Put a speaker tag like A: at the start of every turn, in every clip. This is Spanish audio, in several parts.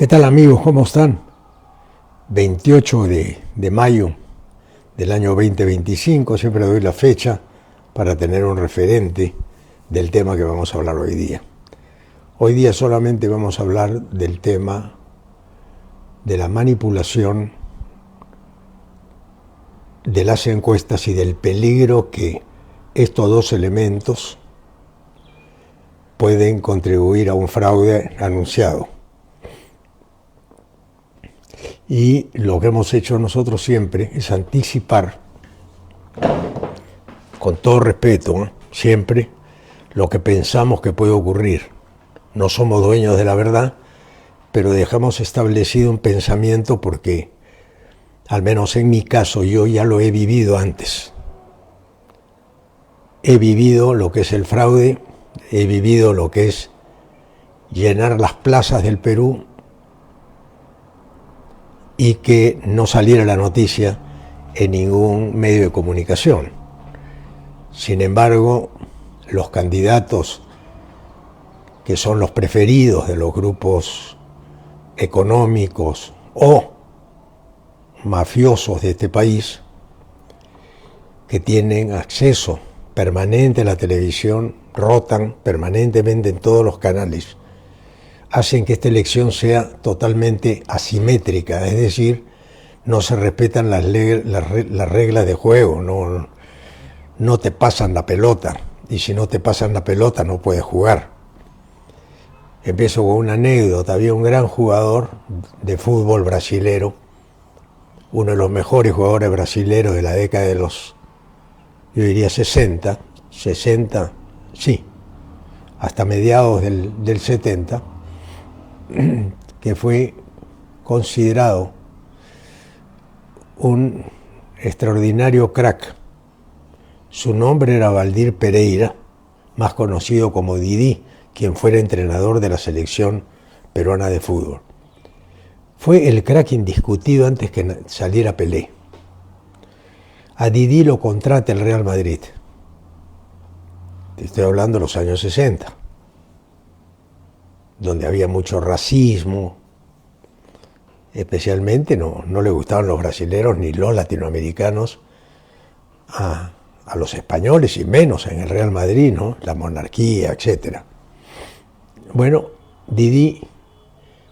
A: ¿Qué tal amigos? ¿Cómo están? 28 de mayo del año 2025, siempre doy la fecha para tener un referente del tema que vamos a hablar hoy día. Hoy día solamente vamos a hablar del tema de la manipulación de las encuestas y del peligro que estos dos elementos pueden contribuir a un fraude anunciado. Y lo que hemos hecho nosotros siempre es anticipar, con todo respeto, siempre lo que pensamos que puede ocurrir. No somos dueños de la verdad, pero dejamos establecido un pensamiento porque, al menos en mi caso, yo ya lo he vivido antes. He vivido lo que es el fraude, he vivido lo que es llenar las plazas del Perú y que no saliera la noticia en ningún medio de comunicación. Sin embargo, los candidatos que son los preferidos de los grupos económicos o mafiosos de este país, que tienen acceso permanente a la televisión, rotan permanentemente en todos los canales, hacen que esta elección sea totalmente asimétrica, es decir, no se respetan las reglas de juego, no te pasan la pelota, y si no te pasan la pelota no puedes jugar. Empiezo con una anécdota. Había un gran jugador de fútbol brasilero, uno de los mejores jugadores brasileros de la década de los, yo diría 60, sí, hasta mediados del 70, que fue considerado un extraordinario crack. Su nombre era Valdir Pereira, más conocido como Didi, quien fuera entrenador de la selección peruana de fútbol. Fue el crack indiscutido antes que saliera Pelé. A Didi lo contrata el Real Madrid. Te estoy hablando de los años 60. Donde había mucho racismo, especialmente no le gustaban los brasileros ni los latinoamericanos a los españoles, y menos en el Real Madrid, ¿no? La monarquía, etc. Bueno, Didi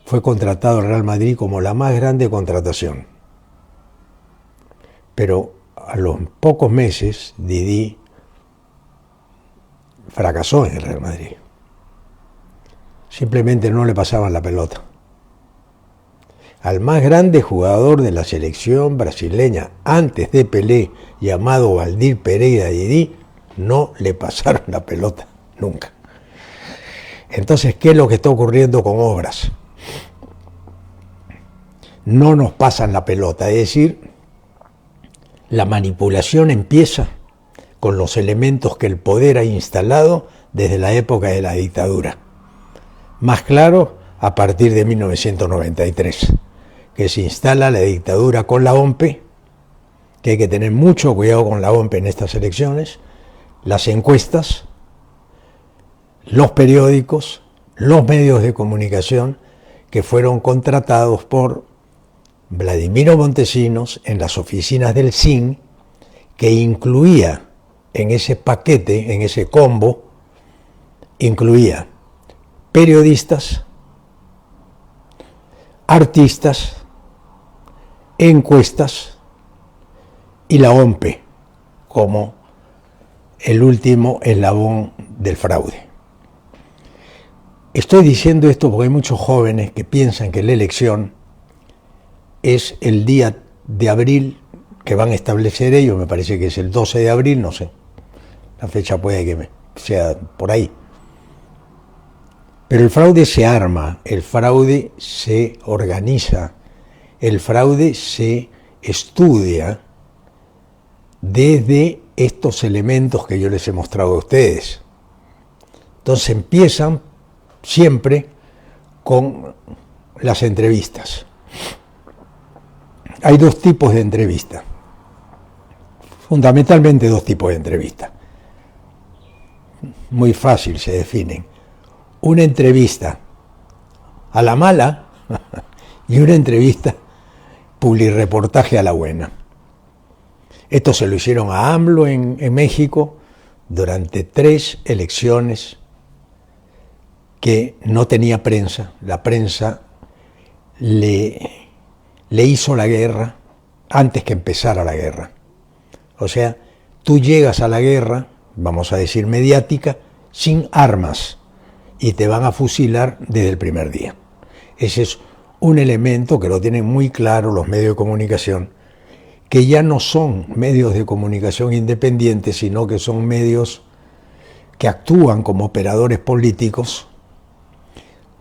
A: fue contratado al Real Madrid como la más grande contratación. Pero a los pocos meses, Didi fracasó en el Real Madrid. Simplemente no le pasaban la pelota. Al más grande jugador de la selección brasileña antes de Pelé, llamado Valdir Pereira Didi, no le pasaron la pelota nunca. Entonces, ¿qué es lo que está ocurriendo con Obras? No nos pasan la pelota, es decir, la manipulación empieza con los elementos que el poder ha instalado desde la época de la dictadura. Más claro, a partir de 1993, que se instala la dictadura con la OMPE, que hay que tener mucho cuidado con la OMPE en estas elecciones, las encuestas, los periódicos, los medios de comunicación que fueron contratados por Vladimiro Montesinos en las oficinas del SIN, que incluía en ese paquete, en ese combo, incluía periodistas, artistas, encuestas y la OMPE como el último eslabón del fraude. Estoy diciendo esto porque hay muchos jóvenes que piensan que la elección es el día de abril que van a establecer ellos, me parece que es el 12 de abril, no sé, la fecha puede que sea por ahí. Pero el fraude se arma, el fraude se organiza, el fraude se estudia desde estos elementos que yo les he mostrado a ustedes. Entonces empiezan siempre con las entrevistas. Hay dos tipos de entrevistas, fundamentalmente dos tipos de entrevistas. Muy fácil se definen. Una entrevista a la mala, y una entrevista, publireportaje a la buena. Esto se lo hicieron a AMLO en México durante 3 elecciones que no tenía prensa. La prensa le hizo la guerra antes que empezara la guerra. O sea, tú llegas a la guerra, vamos a decir mediática, sin armas y te van a fusilar desde el primer día. Ese es un elemento que lo tienen muy claro los medios de comunicación, que ya no son medios de comunicación independientes, sino que son medios que actúan como operadores políticos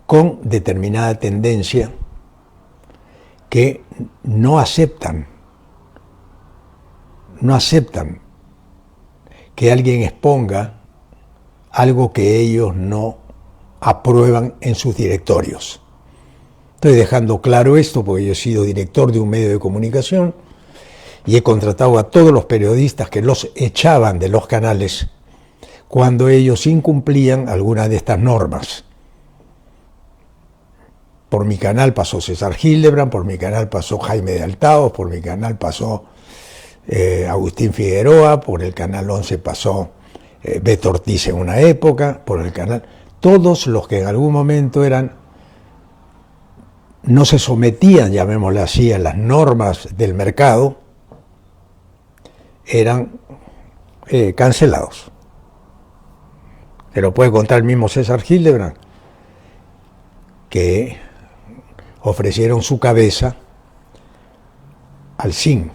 A: con determinada tendencia, que no aceptan que alguien exponga algo que ellos no aprueban en sus directorios. Estoy dejando claro esto porque yo he sido director de un medio de comunicación y he contratado a todos los periodistas que los echaban de los canales cuando ellos incumplían algunas de estas normas. Por mi canal pasó César Hildebrand, por mi canal pasó Jaime de Altaos, por mi canal pasó Agustín Figueroa, por el canal 11 pasó Beto Ortiz en una época, por el canal... Todos los que en algún momento no se sometían, llamémosle así, a las normas del mercado, eran cancelados. Se lo puede contar el mismo César Hildebrand, que ofrecieron su cabeza al CIN.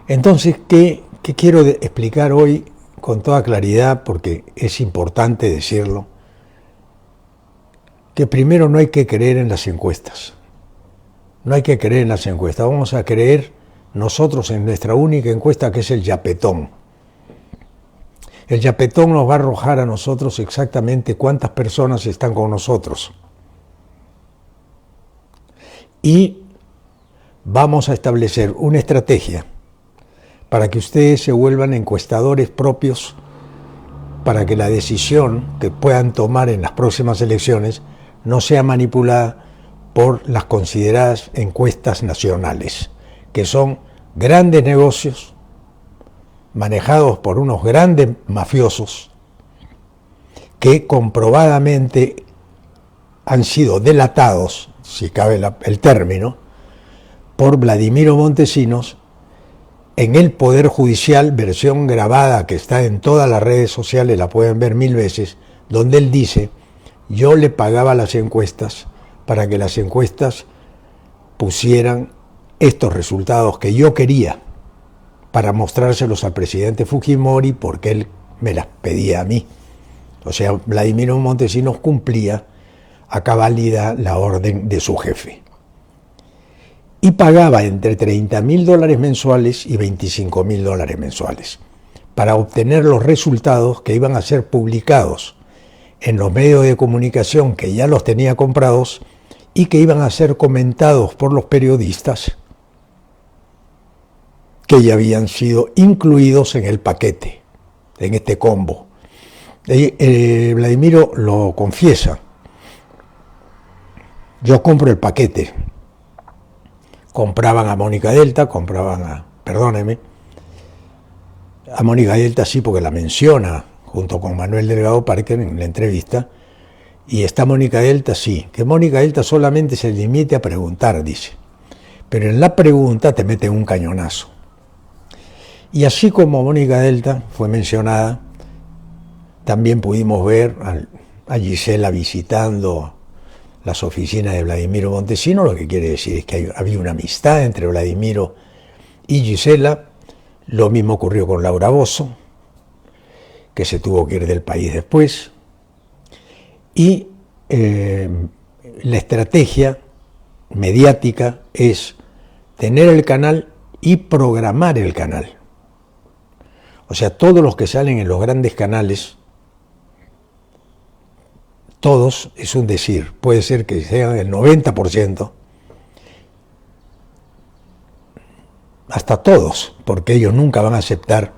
A: Entonces, ¿qué quiero explicar hoy con toda claridad? Porque es importante decirlo, que primero no hay que creer en las encuestas. No hay que creer en las encuestas. Vamos a creer nosotros en nuestra única encuesta, que es el Yapetón. El Yapetón nos va a arrojar a nosotros exactamente cuántas personas están con nosotros. Y vamos a establecer una estrategia para que ustedes se vuelvan encuestadores propios, para que la decisión que puedan tomar en las próximas elecciones no sea manipulada por las consideradas encuestas nacionales, que son grandes negocios manejados por unos grandes mafiosos que comprobadamente han sido delatados, si cabe el término, por Vladimiro Montesinos en el Poder Judicial, versión grabada que está en todas las redes sociales, la pueden ver 1000 veces, donde él dice: yo le pagaba las encuestas para que las encuestas pusieran estos resultados que yo quería, para mostrárselos al presidente Fujimori, porque él me las pedía a mí. O sea, Vladimiro Montesinos cumplía a cabalidad la orden de su jefe. Y pagaba entre $30.000 mensuales y $25.000 mensuales para obtener los resultados que iban a ser publicados en los medios de comunicación que ya los tenía comprados y que iban a ser comentados por los periodistas que ya habían sido incluidos en el paquete, en este combo. Vladimiro lo confiesa: yo compro el paquete. Compraban a Mónica Delta, a Mónica Delta sí, porque la menciona junto con Manuel Delgado Parker en la entrevista, y está Mónica Delta sí, que Mónica Delta solamente se limite a preguntar, dice, pero en la pregunta te meten un cañonazo. Y así como Mónica Delta fue mencionada, también pudimos ver a Gisela visitando las oficinas de Vladimiro Montesinos, lo que quiere decir es que había una amistad entre Vladimiro y Gisela. Lo mismo ocurrió con Laura Bozzo, que se tuvo que ir del país después. Y la estrategia mediática es tener el canal y programar el canal. O sea, todos los que salen en los grandes canales, todos, es un decir, puede ser que sean el 90%, hasta todos, porque ellos nunca van a aceptar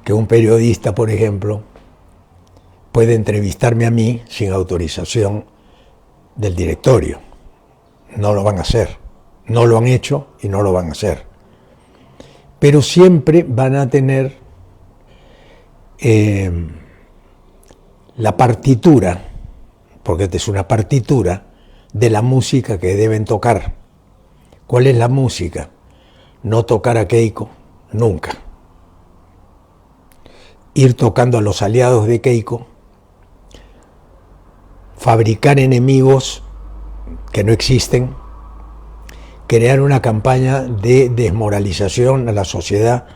A: que un periodista, por ejemplo, puede entrevistarme a mí sin autorización del directorio. No lo van a hacer. No lo han hecho y no lo van a hacer. Pero siempre van a tener la partitura, porque esta es una partitura, de la música que deben tocar. ¿Cuál es la música? No tocar a Keiko nunca. Ir tocando a los aliados de Keiko, fabricar enemigos que no existen, crear una campaña de desmoralización a la sociedad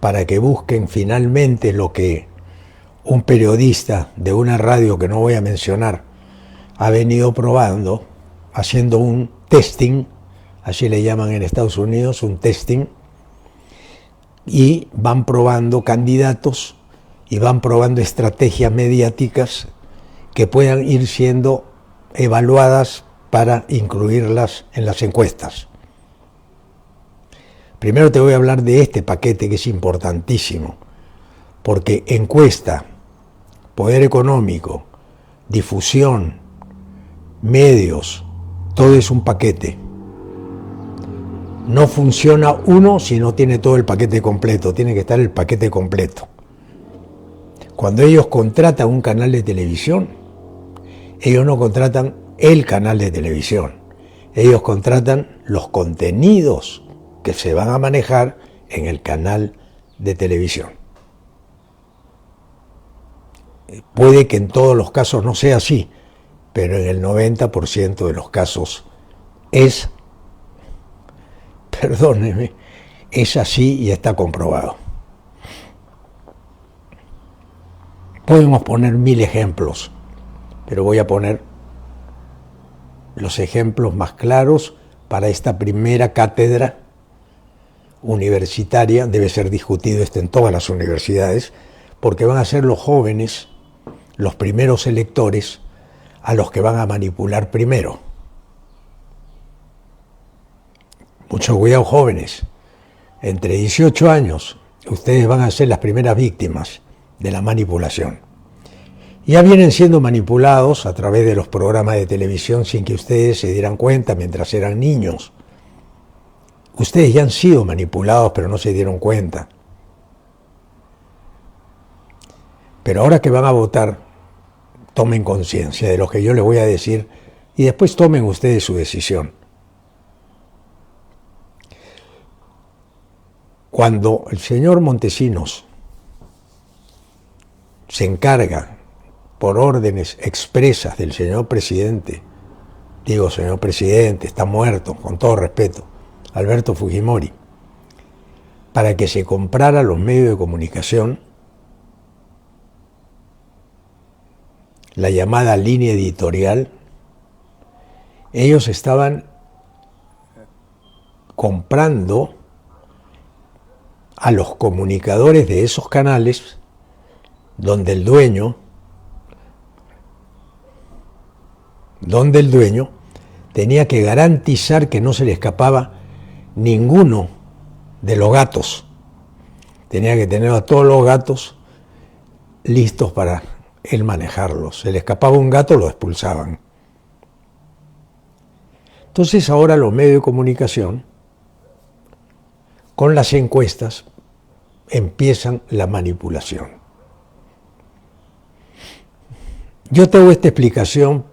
A: para que busquen finalmente lo que un periodista de una radio que no voy a mencionar ha venido probando, haciendo un testing, así le llaman en Estados Unidos, un testing, y van probando candidatos y van probando estrategias mediáticas que puedan ir siendo evaluadas para incluirlas en las encuestas. Primero te voy a hablar de este paquete que es importantísimo, porque encuesta, poder económico, difusión, medios, todo es un paquete. No funciona uno si no tiene todo el paquete completo, tiene que estar el paquete completo. Cuando ellos contratan un canal de televisión, ellos no contratan el canal de televisión, ellos contratan los contenidos que se van a manejar en el canal de televisión. Puede que en todos los casos no sea así, pero en el 90% de los casos es, perdónenme, es así y está comprobado. Podemos poner 1000 ejemplos, pero voy a poner los ejemplos más claros para esta primera cátedra universitaria. Debe ser discutido esto en todas las universidades, porque van a ser los jóvenes, los primeros electores, a los que van a manipular primero. Mucho cuidado, jóvenes. Entre 18 años, ustedes van a ser las primeras víctimas de la manipulación. Ya vienen siendo manipulados a través de los programas de televisión sin que ustedes se dieran cuenta mientras eran niños. Ustedes ya han sido manipulados, pero no se dieron cuenta. Pero ahora que van a votar, tomen conciencia de lo que yo les voy a decir y después tomen ustedes su decisión. Cuando el señor Montesinos se encarga, por órdenes expresas del señor presidente, digo señor presidente, está muerto, con todo respeto, Alberto Fujimori, para que se comprara los medios de comunicación, la llamada línea editorial, ellos estaban comprando a los comunicadores de esos canales donde el dueño tenía que garantizar que no se le escapaba ninguno de los gatos. Tenía que tener a todos los gatos listos para él manejarlos. Se le escapaba un gato, lo expulsaban. Entonces ahora los medios de comunicación, con las encuestas, empiezan la manipulación. Yo te hago esta explicación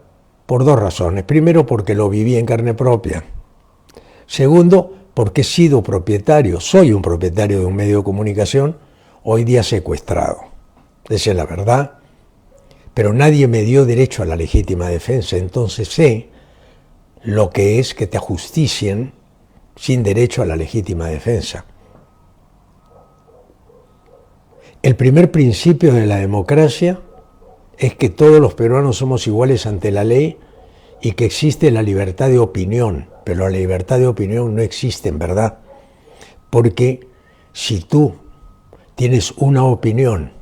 A: por dos razones. Primero, porque lo viví en carne propia. Segundo, porque he sido propietario, soy un propietario de un medio de comunicación, hoy día secuestrado. Esa es la verdad. Pero nadie me dio derecho a la legítima defensa, entonces sé lo que es que te ajusticien sin derecho a la legítima defensa. El primer principio de la democracia es que todos los peruanos somos iguales ante la ley y que existe la libertad de opinión, pero la libertad de opinión no existe en verdad, porque si tú tienes una opinión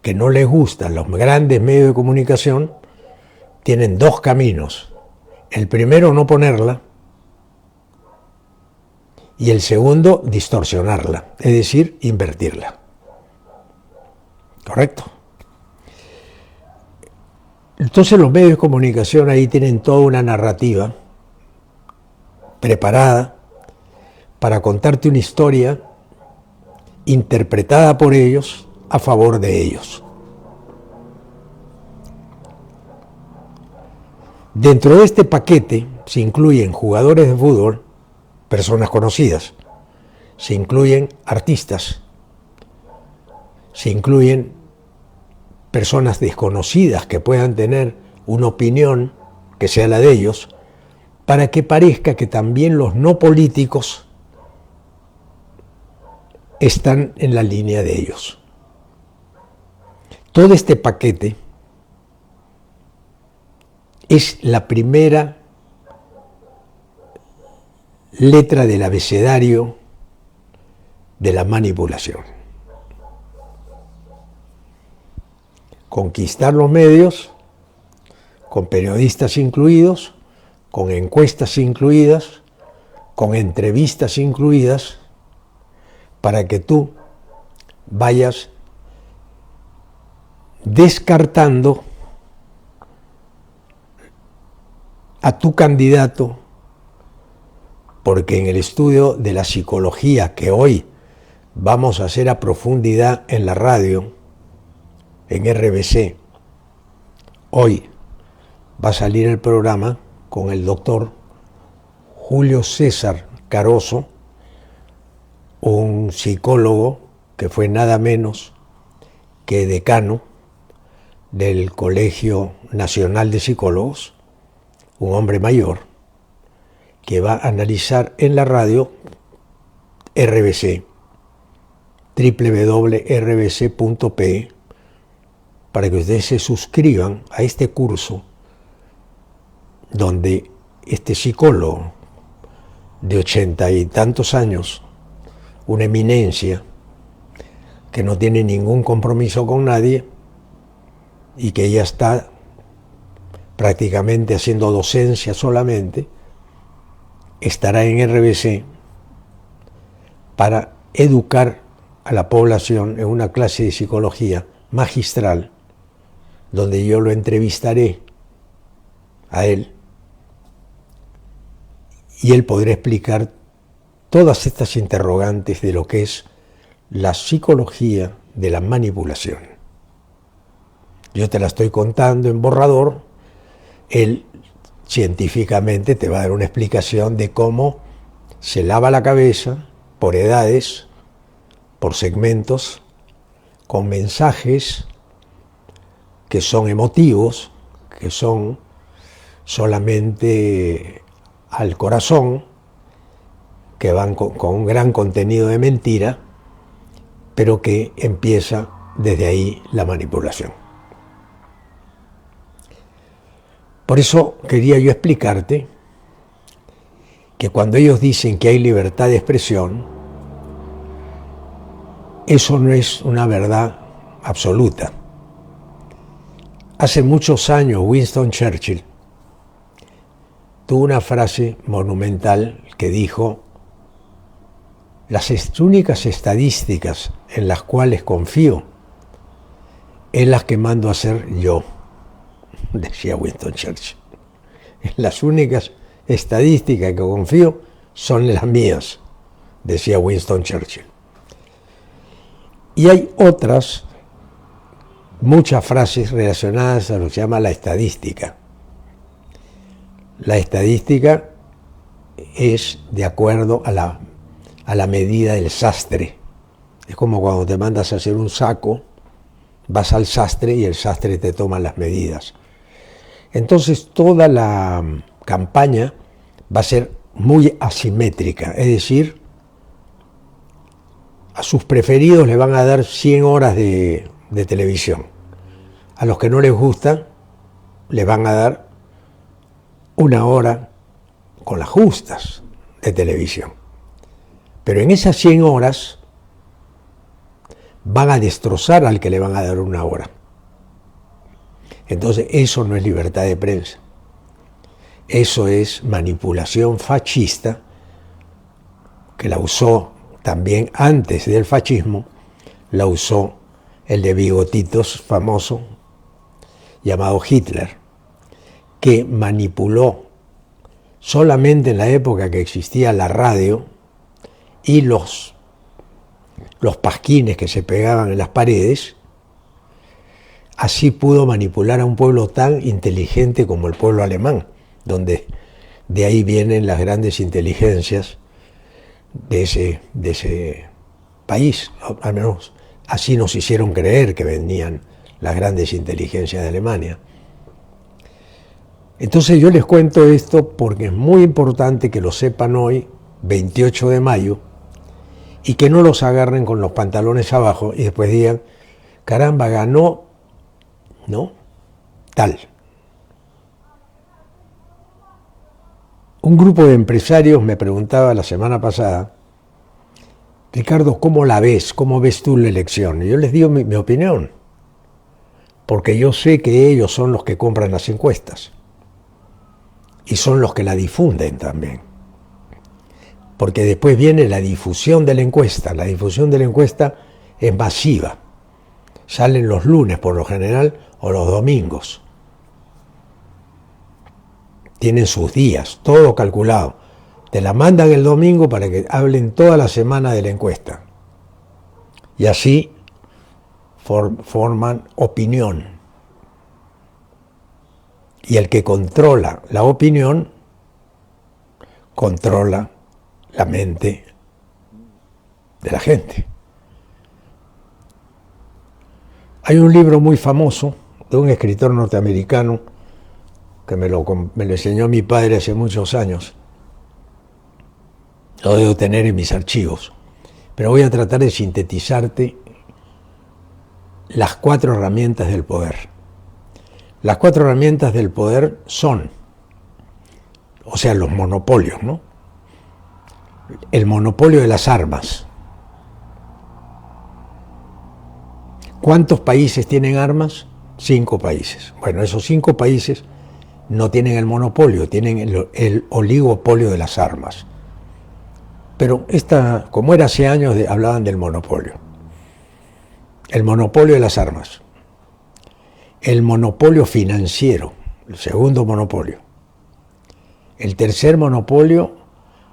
A: que no les gustan los grandes medios de comunicación, tienen dos caminos. El primero, no ponerla, y el segundo, distorsionarla, es decir, invertirla. ¿Correcto? Entonces los medios de comunicación ahí tienen toda una narrativa preparada para contarte una historia interpretada por ellos a favor de ellos. Dentro de este paquete se incluyen jugadores de fútbol, personas conocidas, se incluyen artistas, se incluyen personas desconocidas que puedan tener una opinión que sea la de ellos, para que parezca que también los no políticos están en la línea de ellos. Todo este paquete es la primera letra del abecedario de la manipulación. Conquistar los medios, con periodistas incluidos, con encuestas incluidas, con entrevistas incluidas, para que tú vayas descartando a tu candidato, porque en el estudio de la psicología que hoy vamos a hacer a profundidad en la radio, en RBC, hoy va a salir el programa con el doctor Julio César Caroso, un psicólogo que fue nada menos que decano del Colegio Nacional de Psicólogos, un hombre mayor, que va a analizar en la radio RBC, www.rbc.pe, para que ustedes se suscriban a este curso donde este psicólogo de 80 y tantos años, una eminencia, que no tiene ningún compromiso con nadie y que ya está prácticamente haciendo docencia solamente, estará en RBC para educar a la población en una clase de psicología magistral, donde yo lo entrevistaré a él y él podrá explicar todas estas interrogantes de lo que es la psicología de la manipulación. Yo te la estoy contando en borrador, él científicamente te va a dar una explicación de cómo se lava la cabeza por edades, por segmentos, con mensajes que son emotivos, que son solamente al corazón, que van con un gran contenido de mentira, pero que empieza desde ahí la manipulación. Por eso quería yo explicarte que cuando ellos dicen que hay libertad de expresión, eso no es una verdad absoluta. Hace muchos años Winston Churchill tuvo una frase monumental que dijo: las únicas estadísticas en las cuales confío es las que mando a hacer yo, decía Winston Churchill. Las únicas estadísticas que confío son las mías, decía Winston Churchill. Y hay otras, muchas frases relacionadas a lo que se llama la estadística. La estadística es de acuerdo a la medida del sastre. Es como cuando te mandas a hacer un saco, vas al sastre y el sastre te toma las medidas. Entonces toda la campaña va a ser muy asimétrica, es decir, a sus preferidos le van a dar 100 horas de televisión. A los que no les gusta, le van a dar 1 hora con las justas de televisión. Pero en esas 100 horas van a destrozar al que le van a dar 1 hora. Entonces eso no es libertad de prensa. Eso es manipulación fascista, que la usó también antes del fascismo, la usó el de Bigotitos famoso, llamado Hitler, que manipuló solamente en la época que existía la radio y los pasquines que se pegaban en las paredes. Así pudo manipular a un pueblo tan inteligente como el pueblo alemán, donde de ahí vienen las grandes inteligencias de ese país. Al menos así nos hicieron creer que venían las grandes inteligencias de Alemania. Entonces yo les cuento esto porque es muy importante que lo sepan hoy, 28 de mayo, y que no los agarren con los pantalones abajo y después digan, caramba, ganó, ¿no? Tal. Un grupo de empresarios me preguntaba la semana pasada, Ricardo, ¿cómo la ves? ¿Cómo ves tú la elección? Y yo les digo mi opinión, porque yo sé que ellos son los que compran las encuestas y son los que la difunden también. Porque después viene la difusión de la encuesta. La difusión de la encuesta es masiva. Salen los lunes por lo general o los domingos. Tienen sus días, todo calculado. Te la mandan el domingo para que hablen toda la semana de la encuesta. Y así forman opinión. Y el que controla la opinión, controla la mente de la gente. Hay un libro muy famoso de un escritor norteamericano que me lo enseñó mi padre hace muchos años. Lo debo tener en mis archivos. Pero voy a tratar de sintetizarte las 4 herramientas del poder. Las 4 herramientas del poder son, o sea, los monopolios, ¿no? El monopolio de las armas. ¿Cuántos países tienen armas? 5 países. Bueno, esos 5 países no tienen el monopolio, tienen el oligopolio de las armas. Pero como era hace años, hablaban del monopolio. El monopolio de las armas. El monopolio financiero, el segundo monopolio. El tercer monopolio,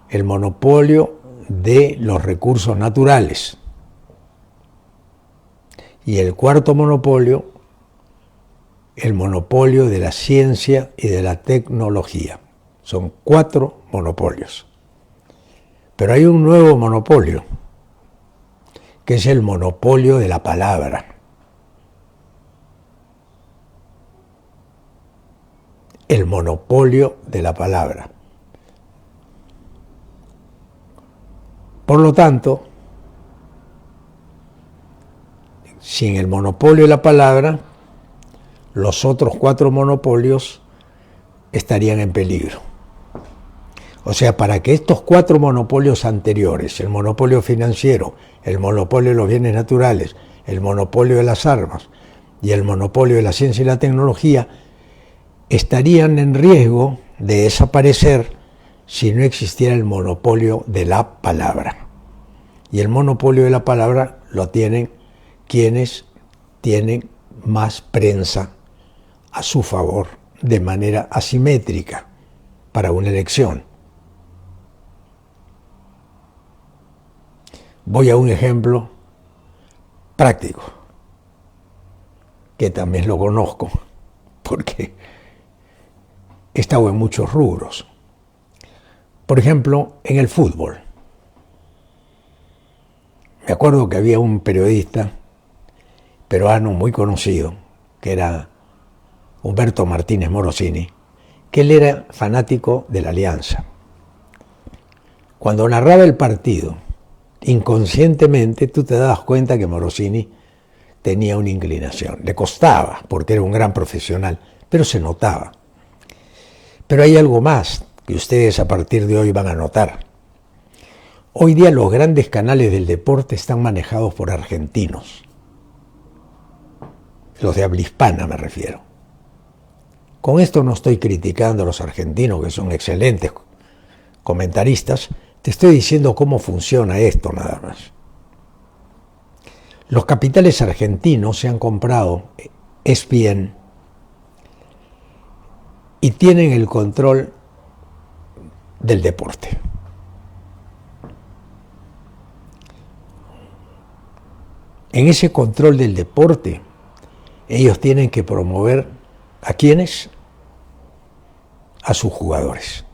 A: el monopolio de los recursos naturales. Y el cuarto monopolio, el monopolio de la ciencia y de la tecnología. Son 4 monopolios. Pero hay un nuevo monopolio, que es el monopolio de la palabra. El monopolio de la palabra. Por lo tanto, sin el monopolio de la palabra, los otros 4 monopolios estarían en peligro. O sea, para que estos 4 monopolios anteriores, el monopolio financiero, el monopolio de los bienes naturales, el monopolio de las armas y el monopolio de la ciencia y la tecnología, estarían en riesgo de desaparecer si no existiera el monopolio de la palabra. Y el monopolio de la palabra lo tienen quienes tienen más prensa a su favor de manera asimétrica para una elección. Voy a un ejemplo práctico, que también lo conozco, porque he estado en muchos rubros. Por ejemplo, en el fútbol. Me acuerdo que había un periodista peruano muy conocido, que era Humberto Martínez Morosini, que él era fanático de la Alianza. Cuando narraba el partido, inconscientemente tú te dabas cuenta que Morosini tenía una inclinación. Le costaba, porque era un gran profesional, pero se notaba. Pero hay algo más que ustedes a partir de hoy van a notar. Hoy día los grandes canales del deporte están manejados por argentinos. Los de habla hispana me refiero. Con esto no estoy criticando a los argentinos, que son excelentes comentaristas. Te estoy diciendo cómo funciona esto nada más. Los capitales argentinos se han comprado ESPN, y tienen el control del deporte. En ese control del deporte, ellos tienen que promover ¿a quiénes? A sus jugadores.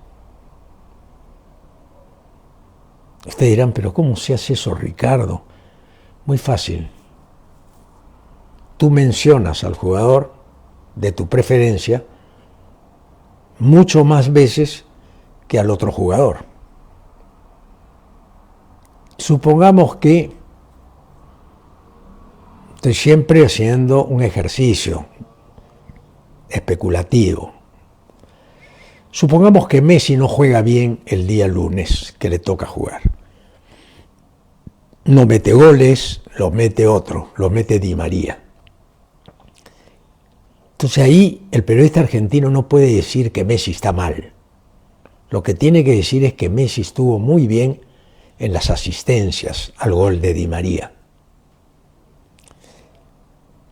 A: Ustedes dirán, pero ¿cómo se hace eso, Ricardo? Muy fácil. Tú mencionas al jugador de tu preferencia mucho más veces que al otro jugador. Supongamos que estoy siempre haciendo un ejercicio especulativo. Supongamos que Messi no juega bien el día lunes que le toca jugar. No mete goles, los mete otro, los mete Di María. Entonces ahí el periodista argentino no puede decir que Messi está mal. Lo que tiene que decir es que Messi estuvo muy bien en las asistencias al gol de Di María.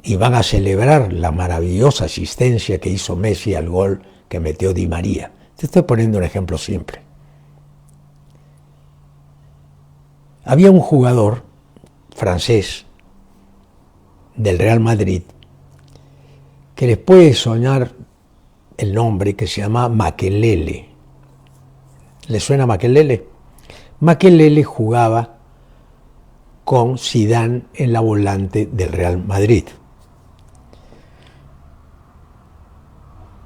A: Y van a celebrar la maravillosa asistencia que hizo Messi al gol que metió Di María. Te estoy poniendo un ejemplo simple. Había un jugador francés del Real Madrid que les puede soñar el nombre, que se llama Makelele. ¿Le suena Makelele? Makelele jugaba con Zidane en la volante del Real Madrid.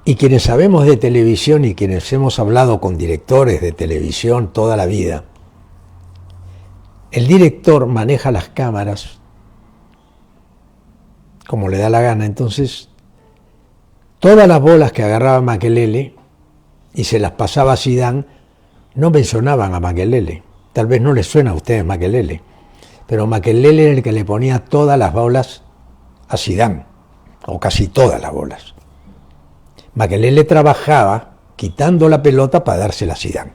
A: Y quienes sabemos de televisión y quienes hemos hablado con directores de televisión toda la vida, el director maneja las cámaras como le da la gana. Entonces, todas las bolas que agarraba Makelele y se las pasaba a Zidane no mencionaban a Makelele. Tal vez no les suena a ustedes Makelele, pero Makelele era el que le ponía todas las bolas a Zidane, o casi todas las bolas. Makelele trabajaba quitando la pelota para dársela a Zidane.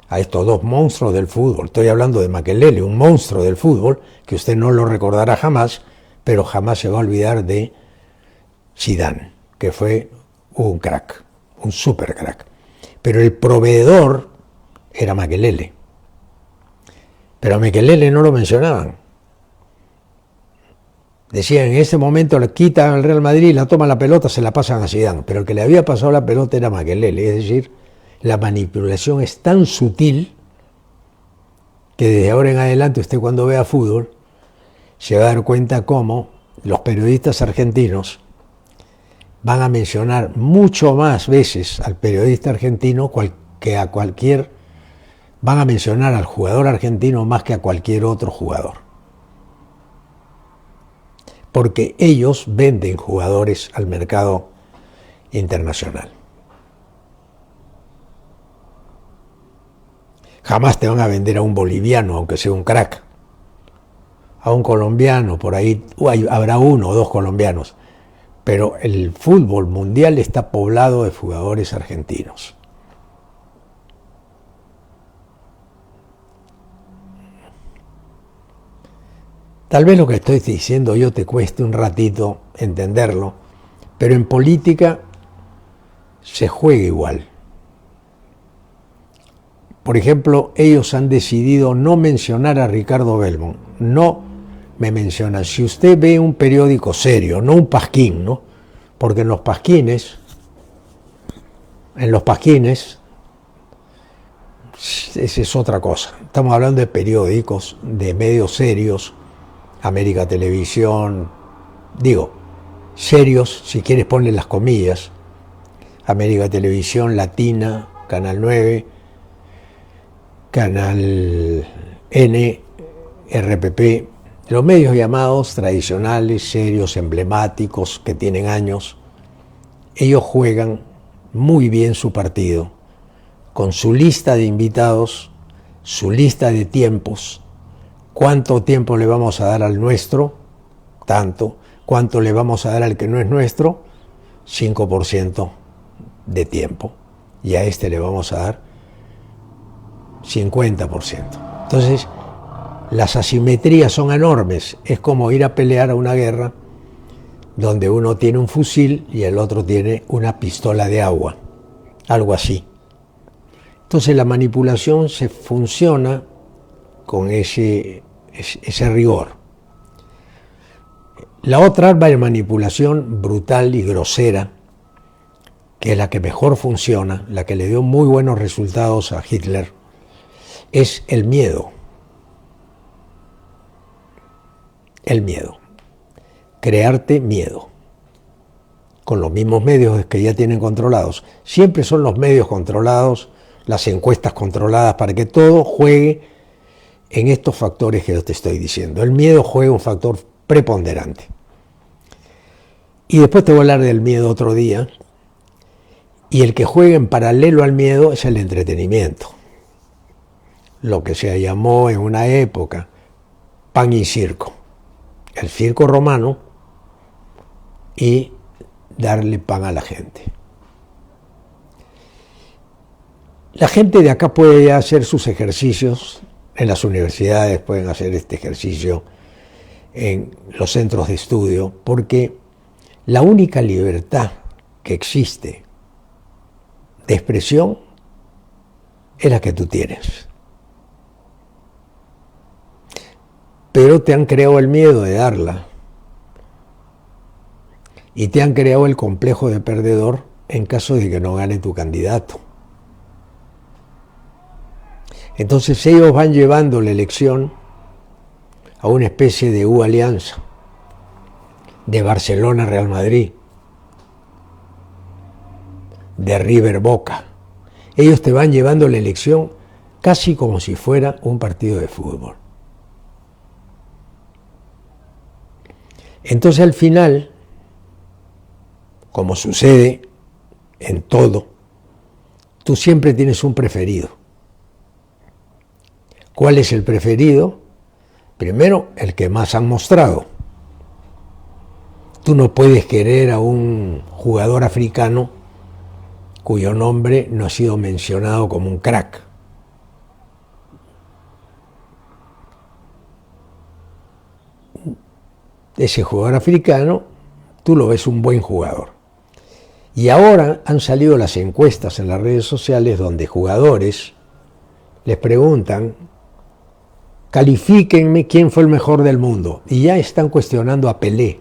A: A estos dos monstruos del fútbol. Estoy hablando de Makelele, un monstruo del fútbol, que usted no lo recordará jamás, pero jamás se va a olvidar de Zidane, que fue un crack, un super crack. Pero el proveedor era Makelele. Pero a Makelele no lo mencionaban. Decían, en ese momento le quitan al Real Madrid, la toman la pelota, se la pasan a Zidane. Pero el que le había pasado la pelota era Makelele. Es decir, la manipulación es tan sutil que desde ahora en adelante usted cuando vea fútbol se va a dar cuenta cómo los periodistas argentinos van a mencionar mucho más veces al periodista argentino que a cualquier, van a mencionar al jugador argentino más que a cualquier otro jugador. Porque ellos venden jugadores al mercado internacional. Jamás te van a vender a un boliviano, aunque sea un crack. A un colombiano, por ahí habrá uno o dos colombianos. Pero el fútbol mundial está poblado de jugadores argentinos. Tal vez lo que estoy diciendo yo te cueste un ratito entenderlo, pero en política se juega igual. Por ejemplo, ellos han decidido no mencionar a Ricardo Belmont. No me mencionan. Si usted ve un periódico serio, no un pasquín, ¿no? Porque en los pasquines, esa es otra cosa. Estamos hablando de periódicos, de medios serios, América Televisión, digo, serios, si quieres ponle las comillas, América Televisión, Latina, Canal 9, Canal N, RPP, los medios llamados tradicionales, serios, emblemáticos, que tienen años, ellos juegan muy bien su partido, con su lista de invitados, su lista de tiempos, cuánto tiempo le vamos a dar al nuestro, tanto, cuánto le vamos a dar al que no es nuestro, 5% de tiempo, y a este le vamos a dar 50%. Entonces, las asimetrías son enormes. Es como ir a pelear a una guerra donde uno tiene un fusil y el otro tiene una pistola de agua, algo así. Entonces la manipulación se funciona con ese rigor. La otra arma de manipulación brutal y grosera, que es la que mejor funciona, la que le dio muy buenos resultados a Hitler, es el miedo. El miedo. Crearte miedo. Con los mismos medios que ya tienen controlados. Siempre son los medios controlados, las encuestas controladas, para que todo juegue en estos factores que yo te estoy diciendo. El miedo juega un factor preponderante. Y después te voy a hablar del miedo otro día. Y el que juega en paralelo al miedo es el entretenimiento. Lo que se llamó en una época pan y circo. El circo romano y darle pan a la gente. La gente de acá puede hacer sus ejercicios en las universidades, pueden hacer este ejercicio en los centros de estudio, porque la única libertad que existe de expresión es la que tú tienes. Pero te han creado el miedo de darla y te han creado el complejo de perdedor en caso de que no gane tu candidato. Entonces ellos van llevando la elección a una especie de U-alianza, de Barcelona-Real Madrid, de River-Boca. Ellos te van llevando la elección casi como si fuera un partido de fútbol. Entonces al final, como sucede en todo, tú siempre tienes un preferido. ¿Cuál es el preferido? Primero, el que más han mostrado. Tú no puedes querer a un jugador africano cuyo nombre no ha sido mencionado como un crack. Ese jugador africano, tú lo ves un buen jugador. Y ahora han salido las encuestas en las redes sociales donde jugadores les preguntan: califíquenme quién fue el mejor del mundo. Y ya están cuestionando a Pelé,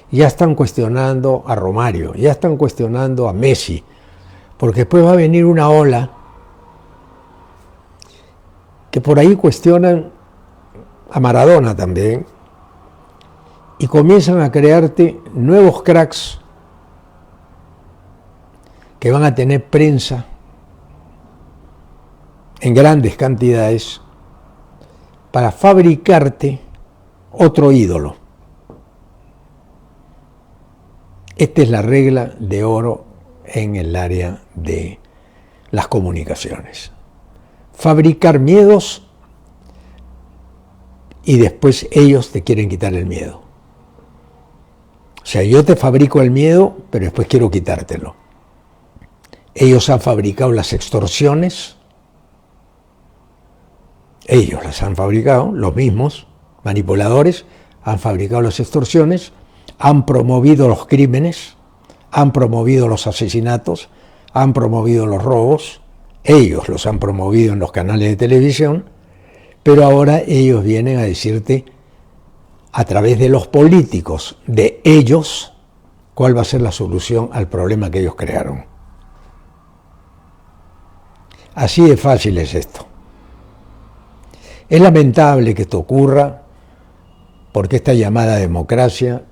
A: ya están cuestionando a Romario, ya están cuestionando a Messi, porque después va a venir una ola que por ahí cuestionan a Maradona también, y comienzan a crearte nuevos cracks que van a tener prensa en grandes cantidades para fabricarte otro ídolo. Esta es la regla de oro en el área de las comunicaciones. Fabricar miedos y después ellos te quieren quitar el miedo. O sea, yo te fabrico el miedo, pero después quiero quitártelo. Ellos han fabricado las extorsiones. Ellos las han fabricado, los mismos manipuladores han fabricado las extorsiones, han promovido los crímenes, han promovido los asesinatos, han promovido los robos, ellos los han promovido en los canales de televisión, pero ahora ellos vienen a decirte a través de los políticos de ellos cuál va a ser la solución al problema que ellos crearon. Así de fácil es esto. Es lamentable que esto ocurra porque esta llamada democracia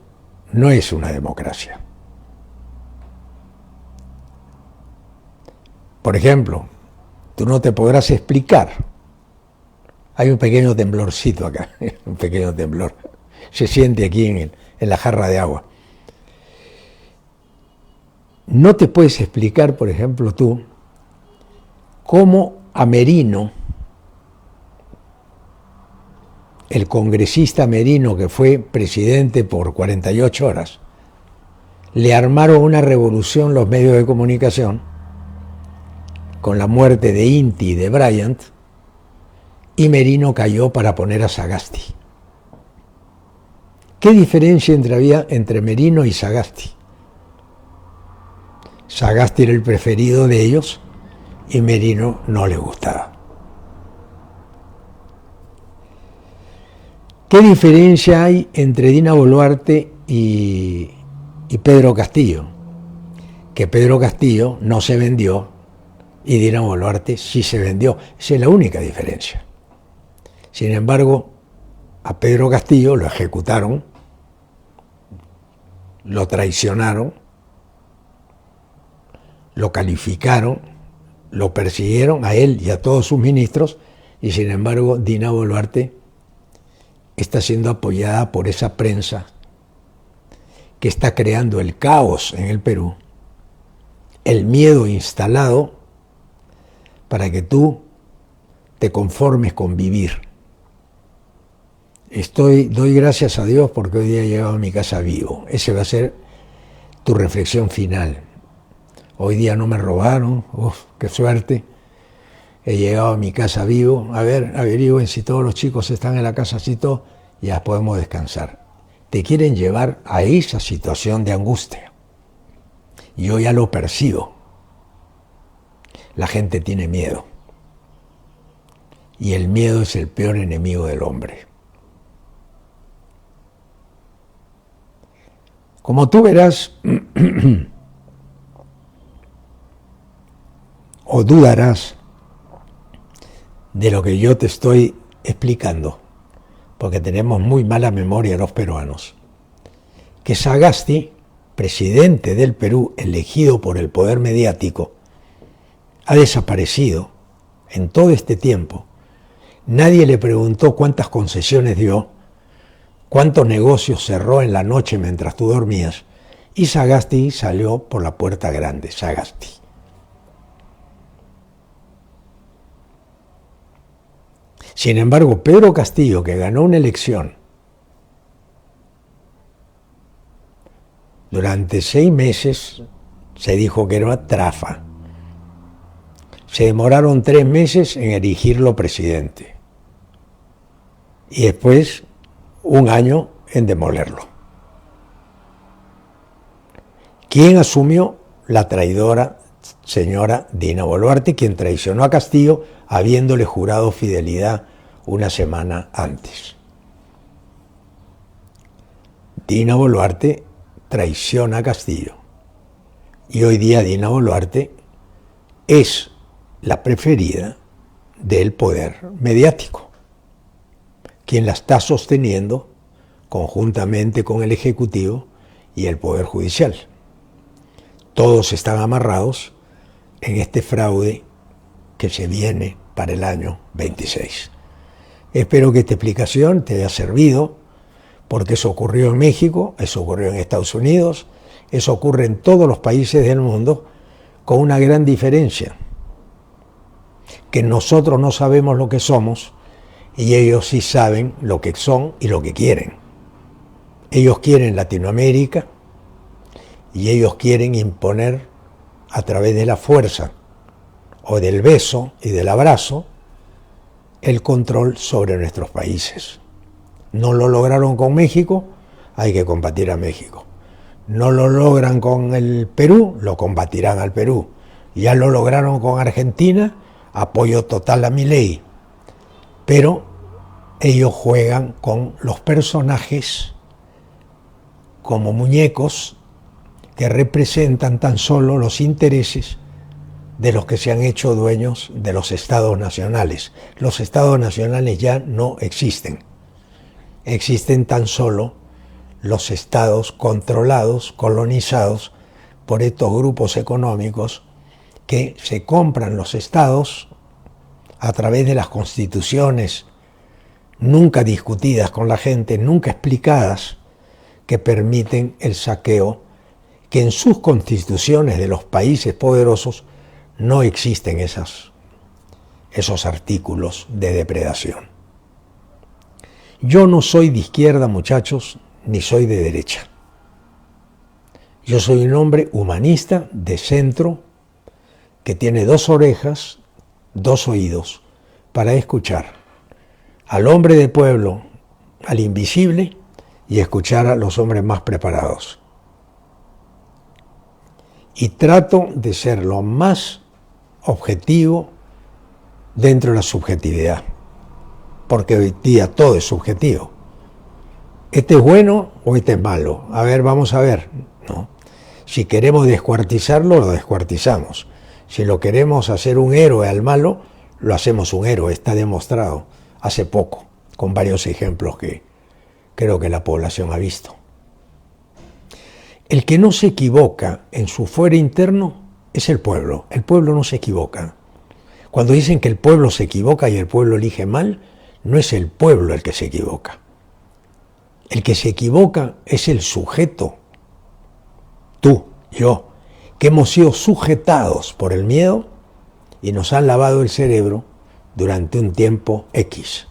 A: no es una democracia. Por ejemplo, tú no te podrás explicar. Hay un pequeño temblorcito acá, un pequeño temblor. Se siente aquí en la jarra de agua. No te puedes explicar, por ejemplo, tú, cómo a Merino, el congresista Merino que fue presidente por 48 horas, le armaron una revolución los medios de comunicación con la muerte de Inti y de Bryant, y Merino cayó para poner a Sagasti. ¿Qué diferencia había entre Merino y Sagasti? Sagasti era el preferido de ellos y Merino no le gustaba. ¿Qué diferencia hay entre Dina Boluarte y Pedro Castillo? Que Pedro Castillo no se vendió y Dina Boluarte sí se vendió. Esa es la única diferencia. Sin embargo, a Pedro Castillo lo ejecutaron, lo traicionaron, lo calificaron, lo persiguieron a él y a todos sus ministros, y sin embargo Dina Boluarte está siendo apoyada por esa prensa que está creando el caos en el Perú, el miedo instalado para que tú te conformes con vivir. Doy gracias a Dios porque hoy día he llegado a mi casa vivo. Ese va a ser tu reflexión final. Hoy día no me robaron, qué suerte. He llegado a mi casa vivo. A ver, averigüen si todos los chicos están en la casa, si todo, ya podemos descansar. Te quieren llevar a esa situación de angustia. Yo ya lo percibo. La gente tiene miedo. Y el miedo es el peor enemigo del hombre. Como tú verás, o dudarás de lo que yo te estoy explicando, porque tenemos muy mala memoria los peruanos, que Sagasti, presidente del Perú elegido por el poder mediático, ha desaparecido en todo este tiempo. Nadie le preguntó cuántas concesiones dio, cuántos negocios cerró en la noche mientras tú dormías, y Sagasti salió por la puerta grande, Sagasti. Sin embargo, Pedro Castillo, que ganó una elección, durante 6 meses se dijo que era trafa. Se demoraron 3 meses en erigirlo presidente. Y después 1 año en demolerlo. ¿Quién asumió? La traidora señora Dina Boluarte, quien traicionó a Castillo habiéndole jurado fidelidad 1 semana antes. Dina Boluarte traiciona a Castillo. Y hoy día Dina Boluarte es la preferida del poder mediático, quien la está sosteniendo conjuntamente con el Ejecutivo y el Poder Judicial. Todos están amarrados en este fraude que se viene para el año 26. Espero que esta explicación te haya servido, porque eso ocurrió en México, eso ocurrió en Estados Unidos, eso ocurre en todos los países del mundo, con una gran diferencia, que nosotros no sabemos lo que somos y ellos sí saben lo que son y lo que quieren. Ellos quieren Latinoamérica y ellos quieren imponer a través de la fuerza o del beso y del abrazo el control sobre nuestros países. No lo lograron con México, hay que combatir a México. No lo logran con el Perú, lo combatirán al Perú. Ya lo lograron con Argentina, apoyo total a Milei. Pero ellos juegan con los personajes como muñecos que representan tan solo los intereses de los que se han hecho dueños de los estados nacionales. Los estados nacionales ya no existen. Existen tan solo los estados controlados, colonizados por estos grupos económicos que se compran los estados a través de las constituciones nunca discutidas con la gente, nunca explicadas, que permiten el saqueo, que en sus constituciones de los países poderosos no existen esos artículos de depredación. Yo no soy de izquierda, muchachos, ni soy de derecha. Yo soy un hombre humanista de centro que tiene 2 orejas, 2 oídos para escuchar al hombre de pueblo, al invisible y escuchar a los hombres más preparados. Y trato de ser lo más objetivo dentro de la subjetividad, porque hoy día todo es subjetivo. ¿Este es bueno o este es malo? A ver, vamos a ver. No. Si queremos descuartizarlo, lo descuartizamos. Si lo queremos hacer un héroe al malo, lo hacemos un héroe. Está demostrado hace poco, con varios ejemplos que creo que la población ha visto. El que no se equivoca en su fuero interno es el pueblo. El pueblo no se equivoca. Cuando dicen que el pueblo se equivoca y el pueblo elige mal, no es el pueblo el que se equivoca. El que se equivoca es el sujeto, tú, yo, que hemos sido sujetados por el miedo y nos han lavado el cerebro durante un tiempo X,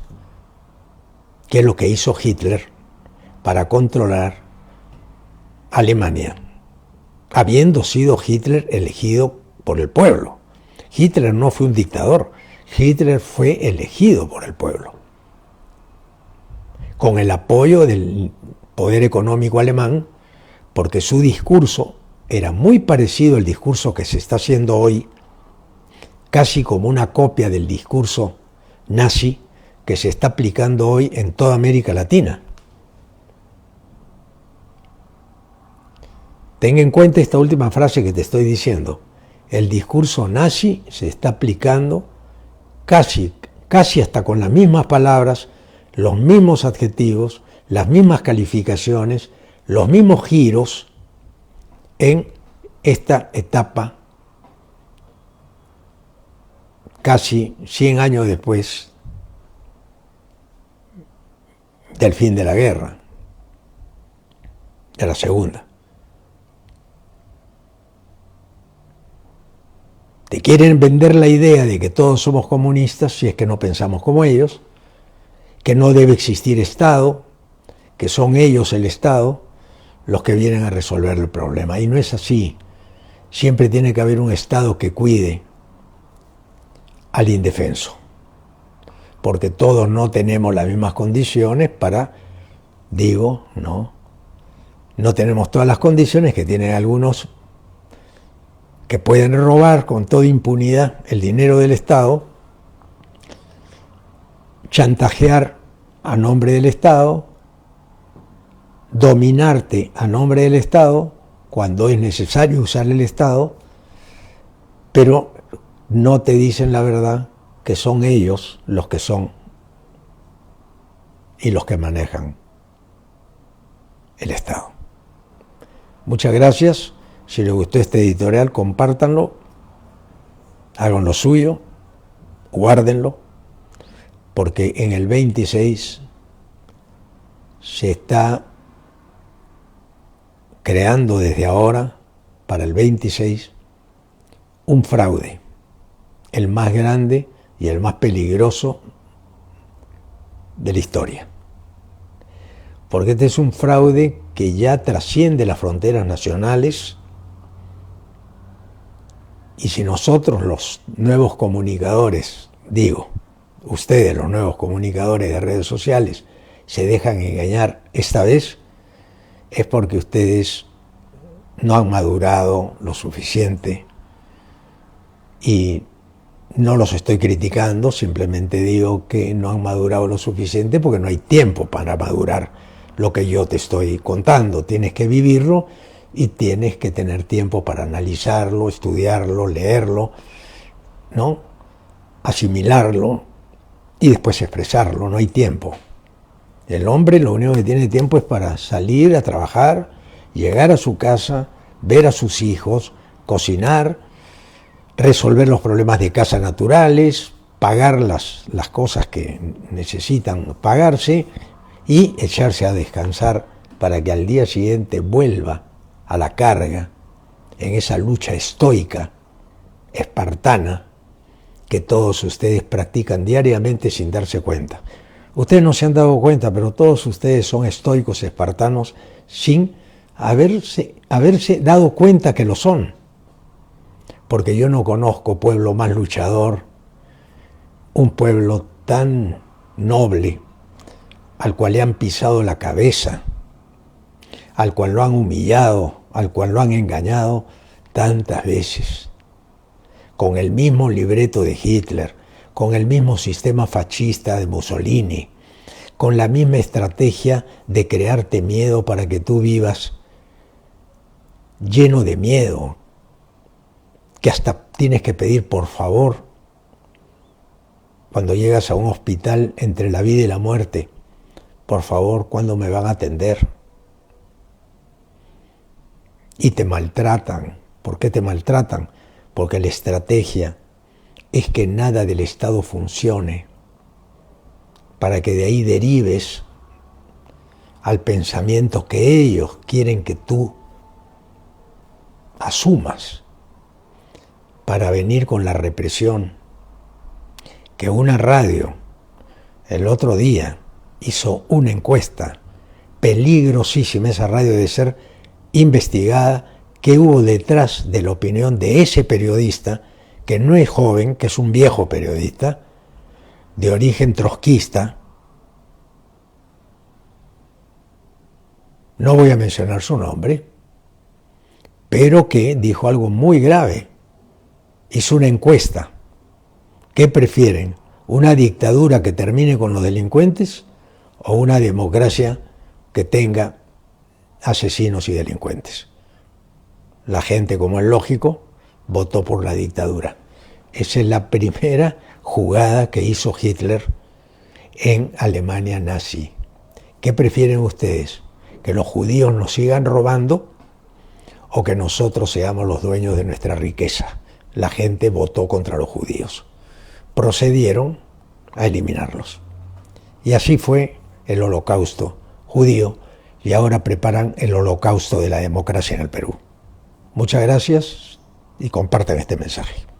A: que es lo que hizo Hitler para controlar Alemania, habiendo sido Hitler elegido por el pueblo. Hitler no fue un dictador, Hitler fue elegido por el pueblo, con el apoyo del poder económico alemán, porque su discurso era muy parecido al discurso que se está haciendo hoy, casi como una copia del discurso nazi que se está aplicando hoy en toda América Latina. Ten en cuenta esta última frase que te estoy diciendo. El discurso nazi se está aplicando casi hasta con las mismas palabras, los mismos adjetivos, las mismas calificaciones, los mismos giros en esta etapa casi 100 años después del fin de la guerra, de la segunda. Te quieren vender la idea de que todos somos comunistas si es que no pensamos como ellos, que no debe existir Estado, que son ellos el Estado los que vienen a resolver el problema. Y no es así. Siempre tiene que haber un Estado que cuide al indefenso, porque todos no tenemos las mismas condiciones para, no tenemos todas las condiciones que tienen algunos que pueden robar con toda impunidad el dinero del Estado, chantajear a nombre del Estado, dominarte a nombre del Estado cuando es necesario usar el Estado, pero no te dicen la verdad que son ellos los que son y los que manejan el Estado. Muchas gracias. Si les gustó este editorial, compártanlo, hagan lo suyo, guárdenlo, porque en el 26 se está creando desde ahora, para el 26, un fraude, el más grande y el más peligroso de la historia. Porque este es un fraude que ya trasciende las fronteras nacionales. Y si nosotros, los nuevos comunicadores, ustedes, los nuevos comunicadores de redes sociales, se dejan engañar esta vez, es porque ustedes no han madurado lo suficiente. Y no los estoy criticando, simplemente digo que no han madurado lo suficiente porque no hay tiempo para madurar lo que yo te estoy contando. Tienes que vivirlo y tienes que tener tiempo para analizarlo, estudiarlo, leerlo, ¿no? Asimilarlo y después expresarlo. No hay tiempo. El hombre lo único que tiene tiempo es para salir a trabajar, llegar a su casa, ver a sus hijos, cocinar, resolver los problemas de casa naturales, pagar las cosas que necesitan pagarse y echarse a descansar para que al día siguiente vuelva a la carga en esa lucha estoica, espartana, que todos ustedes practican diariamente sin darse cuenta. Ustedes no se han dado cuenta, pero todos ustedes son estoicos, espartanos, sin haberse dado cuenta que lo son. Porque yo no conozco pueblo más luchador, un pueblo tan noble, al cual le han pisado la cabeza al cual lo han humillado, al cual lo han engañado tantas veces, con el mismo libreto de Hitler, con el mismo sistema fascista de Mussolini, con la misma estrategia de crearte miedo para que tú vivas lleno de miedo, que hasta tienes que pedir por favor cuando llegas a un hospital entre la vida y la muerte, por favor, ¿cuándo me van a atender? Y te maltratan. ¿Por qué te maltratan? Porque la estrategia es que nada del Estado funcione, para que de ahí derives al pensamiento que ellos quieren que tú asumas, para venir con la represión. Que una radio el otro día hizo una encuesta peligrosísima, esa radio debe ser investigada, qué hubo detrás de la opinión de ese periodista, que no es joven, que es un viejo periodista, de origen trotskista. No voy a mencionar su nombre, pero que dijo algo muy grave. Hizo una encuesta. ¿Qué prefieren? ¿Una dictadura que termine con los delincuentes o una democracia que tenga asesinos y delincuentes? La gente, como es lógico, votó por la dictadura. Esa es la primera jugada que hizo Hitler en Alemania nazi. ¿Qué prefieren ustedes? ¿Que los judíos nos sigan robando o que nosotros seamos los dueños de nuestra riqueza? La gente votó contra los judíos. Procedieron a eliminarlos. Y así fue el holocausto judío, y ahora preparan el holocausto de la democracia en el Perú. Muchas gracias y compartan este mensaje.